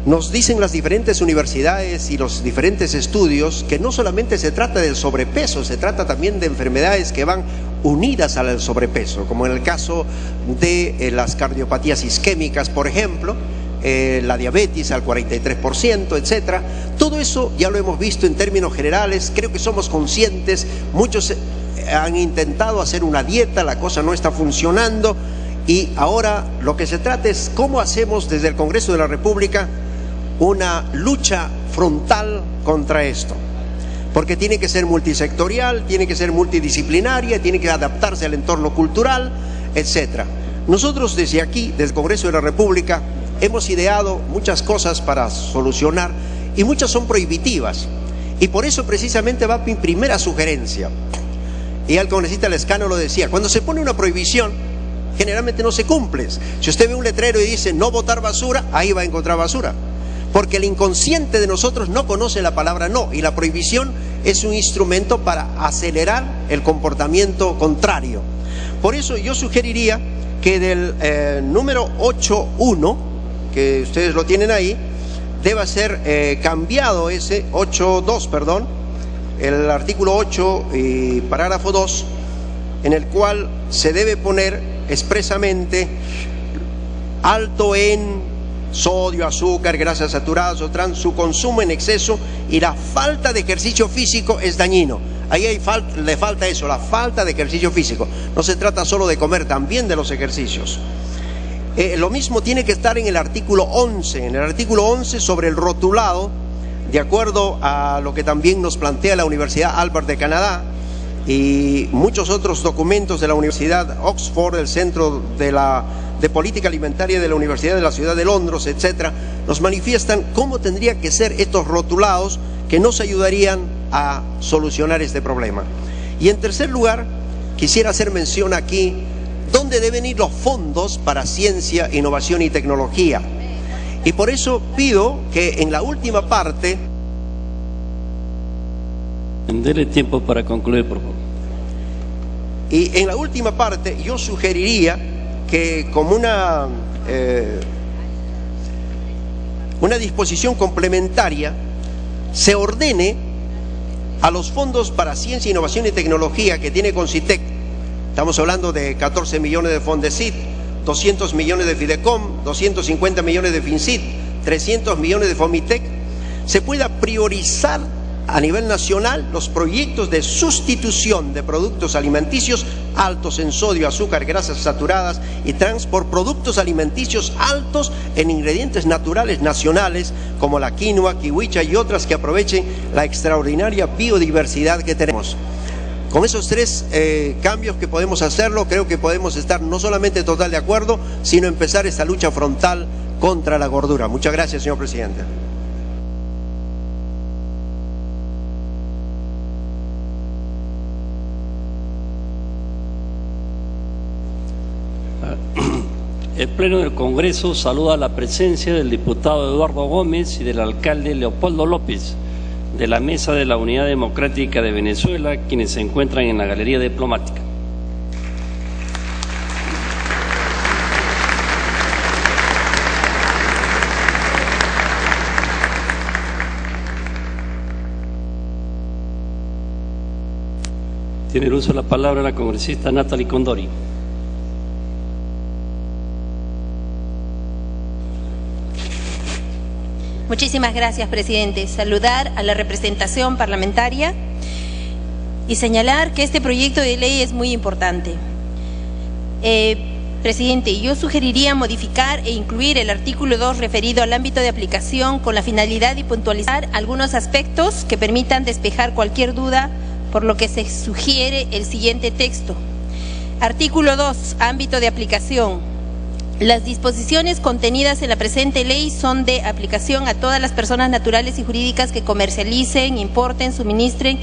Nos dicen las diferentes universidades y los diferentes estudios que no solamente se trata del sobrepeso, se trata también de enfermedades que van unidas al sobrepeso, como en el caso de las cardiopatías isquémicas, por ejemplo, la diabetes al 43%, etcétera. Todo eso ya lo hemos visto en términos generales, creo que somos conscientes, muchos han intentado hacer una dieta, la cosa no está funcionando y ahora lo que se trata es cómo hacemos desde el Congreso de la República una lucha frontal contra esto, porque tiene que ser multisectorial, tiene que ser multidisciplinaria, tiene que adaptarse al entorno cultural, etcétera. Nosotros desde aquí, desde el Congreso de la República, hemos ideado muchas cosas para solucionar y muchas son prohibitivas, y por eso precisamente va mi primera sugerencia. Y el congresista Lescano lo decía, cuando se pone una prohibición generalmente no se cumple. Si usted ve un letrero y dice no botar basura, ahí va a encontrar basura, porque el inconsciente de nosotros no conoce la palabra no, y la prohibición es un instrumento para acelerar el comportamiento contrario. Por eso yo sugeriría que del número 8.1, que ustedes lo tienen ahí, deba ser cambiado ese 8.2, perdón, el artículo 8 y parágrafo 2, en el cual se debe poner expresamente alto en sodio, azúcar, grasas saturadas o trans, su consumo en exceso y la falta de ejercicio físico es dañino. Ahí le falta eso, la falta de ejercicio físico. No se trata solo de comer, también de los ejercicios. Lo mismo tiene que estar en el artículo 11, en el artículo 11 sobre el rotulado, de acuerdo a lo que también nos plantea la Universidad Albert de Canadá y muchos otros documentos de la Universidad Oxford, el Centro de Política Alimentaria de la Universidad de la Ciudad de Londres, etcétera, nos manifiestan cómo tendrían que ser estos rotulados que nos ayudarían a solucionar este problema. Y en tercer lugar, quisiera hacer mención aquí dónde deben ir los fondos para ciencia, innovación y tecnología. Y por eso pido que en la última parte... Dele tiempo para concluir, por favor. Y en la última parte yo sugeriría que como una disposición complementaria se ordene a los fondos para ciencia, innovación y tecnología que tiene Concitec. Estamos hablando de 14 millones de Fondesit, 200 millones de Fidecom, 250 millones de Fincit, 300 millones de Fomitec, se pueda priorizar a nivel nacional los proyectos de sustitución de productos alimenticios altos en sodio, azúcar, grasas saturadas y trans por productos alimenticios altos en ingredientes naturales nacionales como la quinoa, kiwicha y otras que aprovechen la extraordinaria biodiversidad que tenemos. Con esos tres cambios que podemos hacerlo, creo que podemos estar no solamente total de acuerdo, sino empezar esta lucha frontal contra la gordura. Muchas gracias, señor presidente. El Pleno del Congreso saluda la presencia del diputado Eduardo Gómez y del alcalde Leopoldo López de la Mesa de la Unidad Democrática de Venezuela, quienes se encuentran en la Galería Diplomática. Tiene el uso de la palabra la congresista Natalie Condori. Muchísimas gracias, presidente. Saludar a la representación parlamentaria y señalar que este proyecto de ley es muy importante. Presidente, yo sugeriría modificar e incluir el artículo 2 referido al ámbito de aplicación con la finalidad de puntualizar algunos aspectos que permitan despejar cualquier duda, por lo que se sugiere el siguiente texto. Artículo 2, ámbito de aplicación. Las disposiciones contenidas en la presente ley son de aplicación a todas las personas naturales y jurídicas que comercialicen, importen, suministren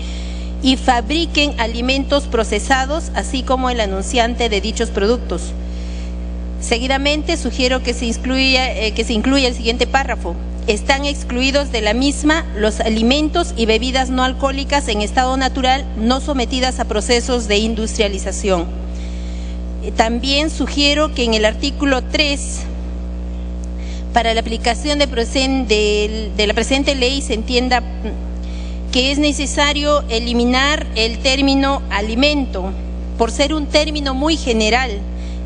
y fabriquen alimentos procesados, así como el anunciante de dichos productos. Seguidamente, sugiero que se incluya el siguiente párrafo. Están excluidos de la misma los alimentos y bebidas no alcohólicas en estado natural, no sometidas a procesos de industrialización. También sugiero que en el artículo 3, para la aplicación de la presente ley, se entienda que es necesario eliminar el término alimento, por ser un término muy general,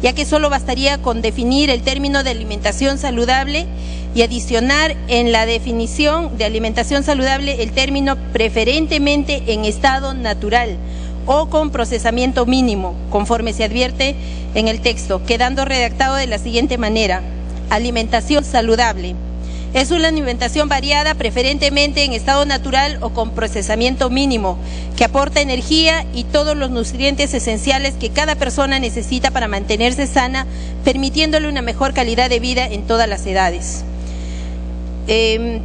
ya que solo bastaría con definir el término de alimentación saludable y adicionar en la definición de alimentación saludable el término preferentemente en estado natural o con procesamiento mínimo, conforme se advierte en el texto, quedando redactado de la siguiente manera: alimentación saludable es una alimentación variada, preferentemente en estado natural o con procesamiento mínimo, que aporta energía y todos los nutrientes esenciales que cada persona necesita para mantenerse sana, permitiéndole una mejor calidad de vida en todas las edades.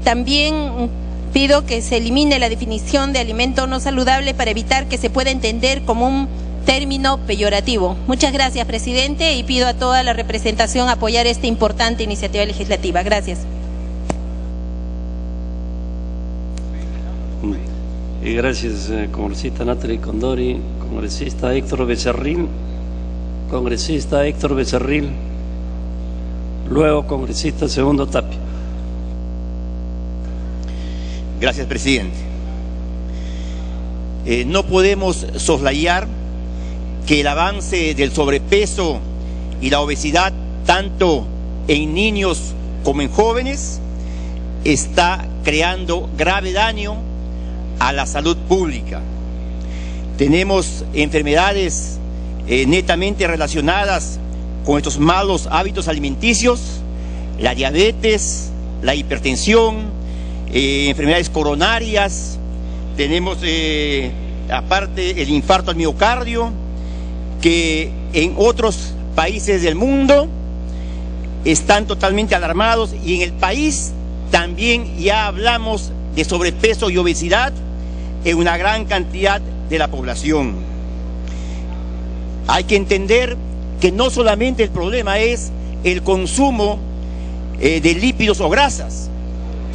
También pido que se elimine la definición de alimento no saludable para evitar que se pueda entender como un término peyorativo. Muchas gracias, presidente, y pido a toda la representación apoyar esta importante iniciativa legislativa. Gracias. Y gracias, congresista Natalie Condori. Congresista Héctor Becerril. Congresista Héctor Becerril. Luego, congresista Segundo Tapia. Gracias, presidente. No podemos soslayar que el avance del sobrepeso y la obesidad, tanto en niños como en jóvenes, está creando grave daño a la salud pública. Tenemos enfermedades netamente relacionadas con estos malos hábitos alimenticios, la diabetes, la hipertensión, enfermedades coronarias, tenemos aparte el infarto al miocardio, que en otros países del mundo están totalmente alarmados, y en el país también ya hablamos de sobrepeso y obesidad en una gran cantidad de la población. Hay que entender que no solamente el problema es el consumo de lípidos o grasas,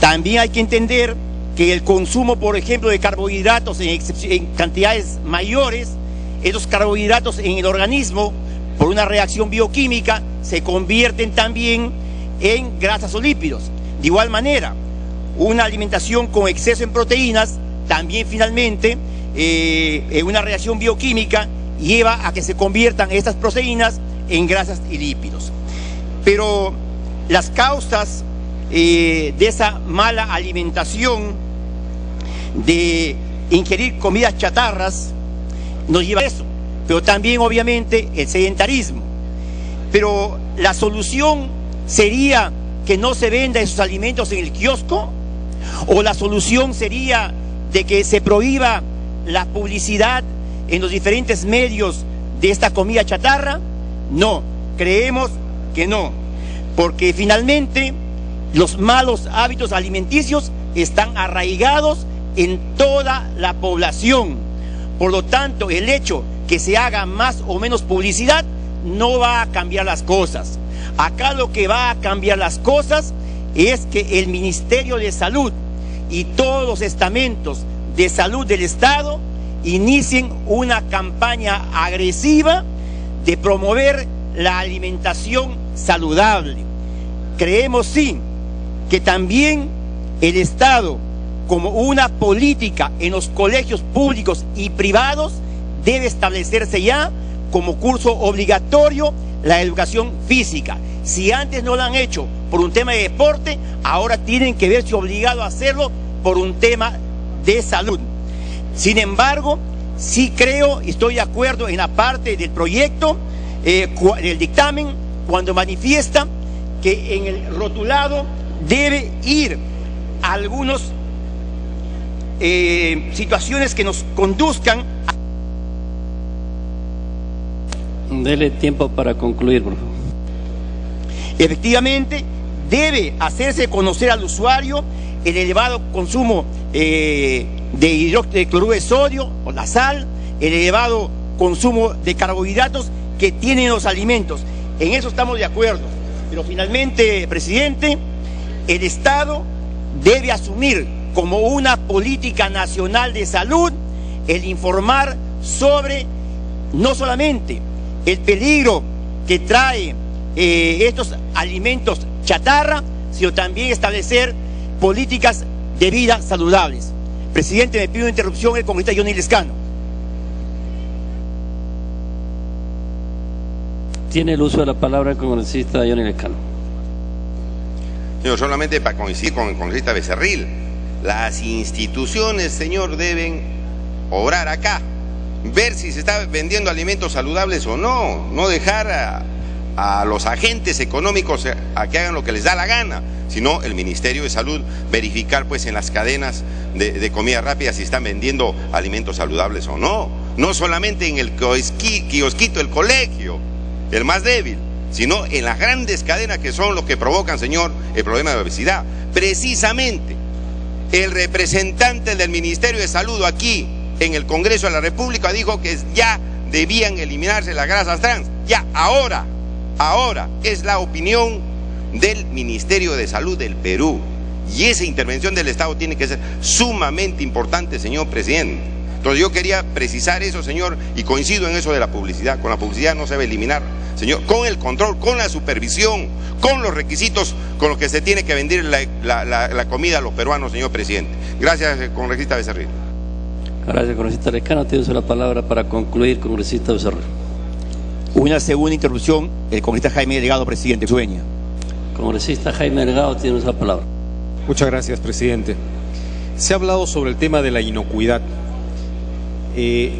también hay que entender que el consumo, por ejemplo, de carbohidratos en cantidades mayores, esos carbohidratos en el organismo por una reacción bioquímica, se convierten también en grasas o lípidos. De igual manera, una alimentación con exceso en proteínas, también finalmente, en una reacción bioquímica, lleva a que se conviertan estas proteínas en grasas y lípidos. Pero las causas de esa mala alimentación, de ingerir comidas chatarras, nos lleva a eso, pero también obviamente el sedentarismo. Pero la solución sería que no se venda esos alimentos en el kiosco, o la solución sería de que se prohíba la publicidad en los diferentes medios de esta comida chatarra. No, creemos que no, porque finalmente los malos hábitos alimenticios están arraigados en toda la población. Por lo tanto, el hecho que se haga más o menos publicidad no va a cambiar las cosas. Acá lo que va a cambiar las cosas es que el Ministerio de Salud y todos los estamentos de salud del Estado inicien una campaña agresiva de promover la alimentación saludable. Creemos sí que también el Estado, como una política en los colegios públicos y privados, debe establecerse ya como curso obligatorio la educación física. Si antes no lo han hecho por un tema de deporte, ahora tienen que verse obligados a hacerlo por un tema de salud. Sin embargo, sí creo y estoy de acuerdo en la parte del proyecto, del dictamen, cuando manifiesta que en el rotulado debe ir a algunas situaciones que nos conduzcan a... Dele tiempo para concluir, por favor. Efectivamente, debe hacerse conocer al usuario el elevado consumo de cloruro de sodio o la sal, el elevado consumo de carbohidratos que tienen los alimentos. En eso estamos de acuerdo. Pero finalmente, presidente, el Estado debe asumir como una política nacional de salud el informar sobre no solamente el peligro que trae estos alimentos chatarra, sino también establecer políticas de vida saludables. Presidente, me pido interrupción el congresista Johnny Lescano. Tiene el uso de la palabra el congresista Johnny Lescano. Señor, solamente para coincidir con el congresista Becerril, las instituciones, señor, deben obrar acá, ver si se está vendiendo alimentos saludables o no, no dejar a los agentes económicos a que hagan lo que les da la gana, sino el Ministerio de Salud verificar pues en las cadenas de comida rápida si están vendiendo alimentos saludables o no, no solamente en el kiosquito del colegio, el más débil, sino en las grandes cadenas que son los que provocan, señor, el problema de obesidad. Precisamente el representante del Ministerio de Salud aquí en el Congreso de la República dijo que ya debían eliminarse las grasas trans. Ya, ahora es la opinión del Ministerio de Salud del Perú. Y esa intervención del Estado tiene que ser sumamente importante, señor presidente. Entonces yo quería precisar eso, señor, y coincido en eso de la publicidad. Con la publicidad no se debe eliminar, señor, con el control, con la supervisión, con los requisitos con los que se tiene que vender la comida a los peruanos, señor presidente. Gracias, congresista Becerril. Gracias, congresista Lescano. Tiene usted la palabra para concluir, congresista Becerril. Una segunda interrupción, el congresista Jaime Delgado, presidente. Sueña. Congresista Jaime Delgado, tiene usted la palabra. Muchas gracias, presidente. Se ha hablado sobre el tema de la inocuidad. Y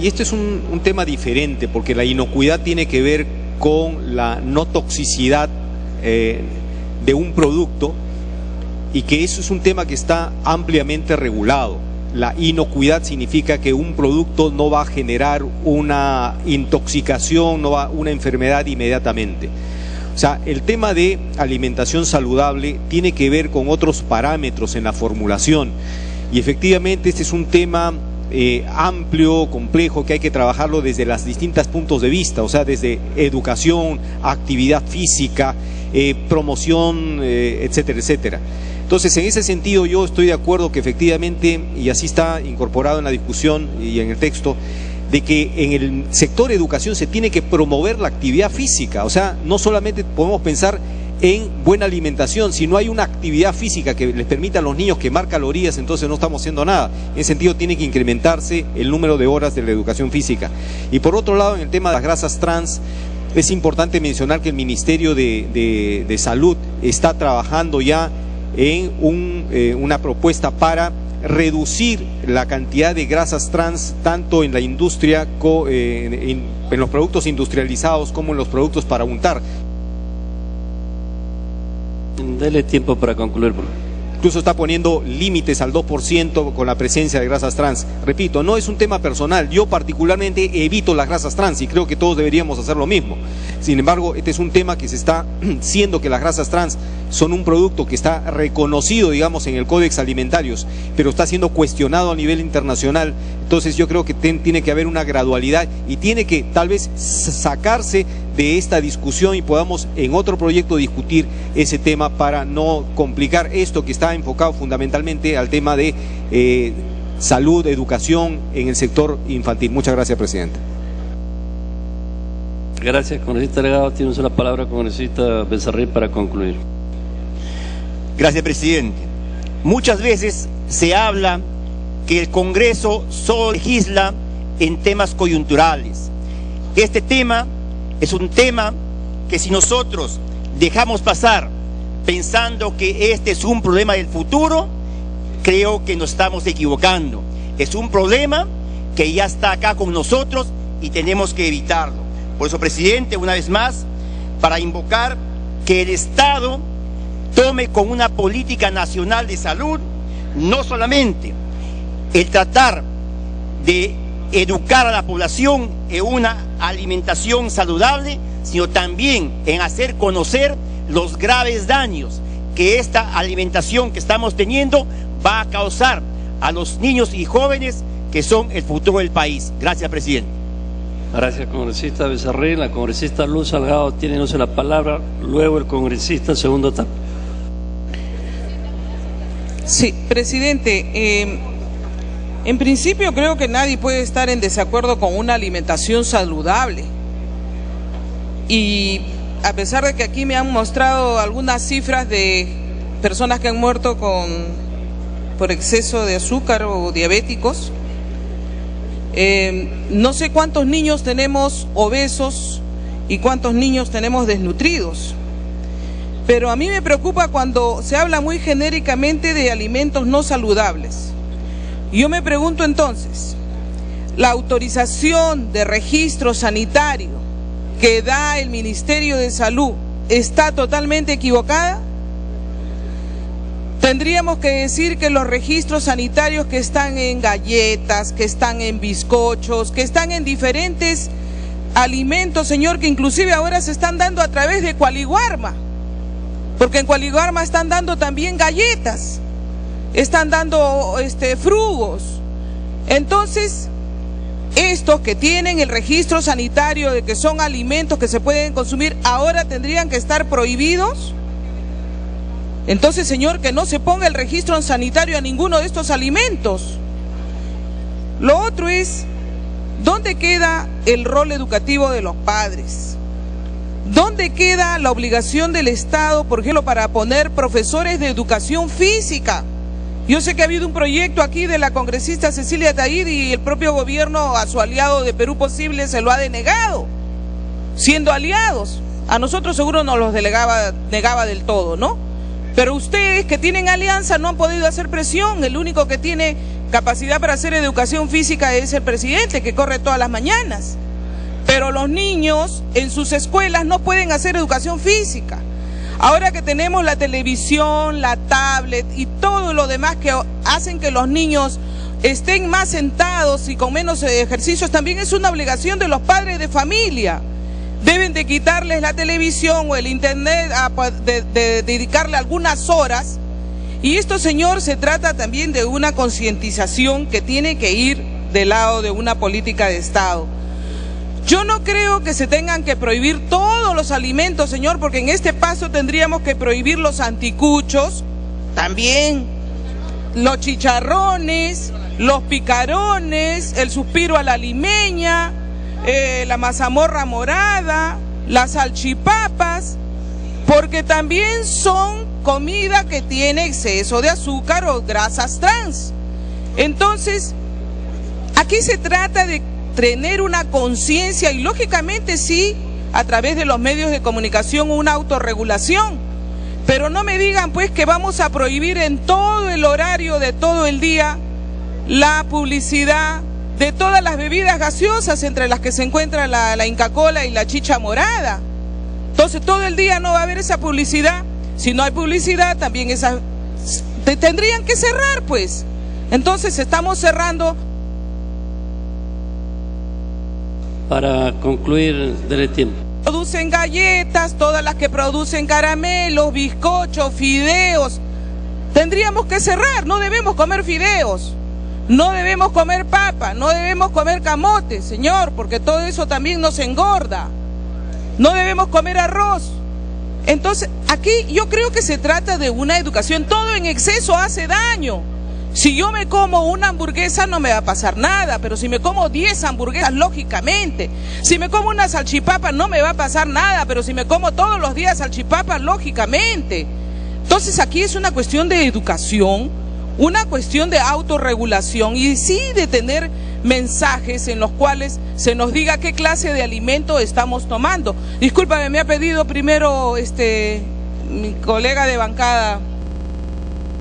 este es un tema diferente, porque la inocuidad tiene que ver con la no toxicidad de un producto, y que eso es un tema que está ampliamente regulado. La inocuidad significa que un producto no va a generar una intoxicación, no va una enfermedad inmediatamente. O sea, el tema de alimentación saludable tiene que ver con otros parámetros en la formulación, y efectivamente este es un tema amplio, complejo, que hay que trabajarlo desde los distintos puntos de vista, o sea, desde educación, actividad física, promoción, etcétera, etcétera. Entonces, en ese sentido, yo estoy de acuerdo que efectivamente, y así está incorporado en la discusión y en el texto, de que en el sector educación se tiene que promover la actividad física. O sea, no solamente podemos pensar en buena alimentación, si no hay una actividad física que les permita a los niños quemar calorías, entonces no estamos haciendo nada. En ese sentido tiene que incrementarse el número de horas de la educación física. Y por otro lado, en el tema de las grasas trans, es importante mencionar que el Ministerio de Salud está trabajando ya en una propuesta para reducir la cantidad de grasas trans tanto en la industria, en los productos industrializados como en los productos para untar. Dele tiempo para concluir, por favor. Incluso está poniendo límites al 2% con la presencia de grasas trans. Repito, no es un tema personal, yo particularmente evito las grasas trans y creo que todos deberíamos hacer lo mismo. Sin embargo, este es un tema que se está siendo que las grasas trans son un producto que está reconocido, digamos, en el Códex Alimentarios, pero está siendo cuestionado a nivel internacional. Entonces yo creo que tiene que haber una gradualidad y tiene que tal vez sacarse de esta discusión y podamos en otro proyecto discutir ese tema para no complicar esto que está enfocado fundamentalmente al tema de salud, educación en el sector infantil. Muchas gracias, presidente. Gracias, congresista Delgado. Tiene usted la palabra, congresista Becerril, para concluir. Gracias, presidente. Muchas veces se habla que el Congreso solo legisla en temas coyunturales. Este tema es un tema que si nosotros dejamos pasar pensando que este es un problema del futuro, creo que nos estamos equivocando. Es un problema que ya está acá con nosotros y tenemos que evitarlo. Por eso, presidente, una vez más, para invocar que el Estado tome con una política nacional de salud, no solamente el tratar de educar a la población en una alimentación saludable, sino también en hacer conocer los graves daños que esta alimentación que estamos teniendo va a causar a los niños y jóvenes que son el futuro del país. Gracias, presidente. Gracias, congresista Becerril. La congresista Luz Salgado tiene la palabra, luego el congresista Segundo Tapia. Sí, presidente, en principio creo que nadie puede estar en desacuerdo con una alimentación saludable. Y a pesar de que aquí me han mostrado algunas cifras de personas que han muerto por exceso de azúcar o diabéticos, no sé cuántos niños tenemos obesos y cuántos niños tenemos desnutridos. Pero a mí me preocupa cuando se habla muy genéricamente de alimentos no saludables. Yo me pregunto entonces, ¿la autorización de registro sanitario que da el Ministerio de Salud está totalmente equivocada? Tendríamos que decir que los registros sanitarios que están en galletas, que están en bizcochos, que están en diferentes alimentos, señor, que inclusive ahora se están dando a través de Cualiguarma, porque en Cualiguarma están dando también galletas, están dando frugos. Entonces, estos que tienen el registro sanitario de que son alimentos que se pueden consumir, ahora tendrían que estar prohibidos. Entonces, señor, que no se ponga el registro sanitario a ninguno de estos alimentos. Lo otro es, ¿dónde queda el rol educativo de los padres? ¿Dónde queda la obligación del Estado, por ejemplo, para poner profesores de educación física? Yo sé que ha habido un proyecto aquí de la congresista Cecilia Tahir y el propio gobierno a su aliado de Perú Posible se lo ha denegado, siendo aliados. A nosotros seguro nos los negaba del todo, ¿no? Pero ustedes que tienen alianza no han podido hacer presión. El único que tiene capacidad para hacer educación física es el presidente, que corre todas las mañanas. Pero los niños en sus escuelas no pueden hacer educación física. Ahora que tenemos la televisión, la tablet y todo lo demás que hacen que los niños estén más sentados y con menos ejercicios, también es una obligación de los padres de familia. Deben de quitarles la televisión o el internet, de dedicarle algunas horas. Y esto, señor, se trata también de una concientización que tiene que ir del lado de una política de Estado. Yo no creo que se tengan que prohibir todos los alimentos, señor, porque en este paso tendríamos que prohibir los anticuchos, también los chicharrones, los picarones, el suspiro a la limeña, la mazamorra morada, las salchipapas, porque también son comida que tiene exceso de azúcar o grasas trans. Entonces, aquí se trata de tener una conciencia y lógicamente sí, a través de los medios de comunicación, una autorregulación. Pero no me digan pues que vamos a prohibir en todo el horario de todo el día la publicidad de todas las bebidas gaseosas, entre las que se encuentra la Inca Kola y la chicha morada. Entonces todo el día no va a haber esa publicidad. Si no hay publicidad, también esas tendrían que cerrar pues. Entonces estamos cerrando. Para concluir, dele tiempo. Producen galletas, todas las que producen caramelos, bizcochos, fideos. Tendríamos que cerrar, no debemos comer fideos, no debemos comer papa, no debemos comer camote, señor, porque todo eso también nos engorda. No debemos comer arroz. Entonces, aquí yo creo que se trata de una educación. Todo en exceso hace daño. Si yo me como una hamburguesa no me va a pasar nada, pero si me como 10 hamburguesas, lógicamente. Si me como una salchipapa no me va a pasar nada, pero si me como todos los días salchipapas, lógicamente. Entonces aquí es una cuestión de educación, una cuestión de autorregulación y sí de tener mensajes en los cuales se nos diga qué clase de alimento estamos tomando. Discúlpame, me ha pedido primero mi colega de bancada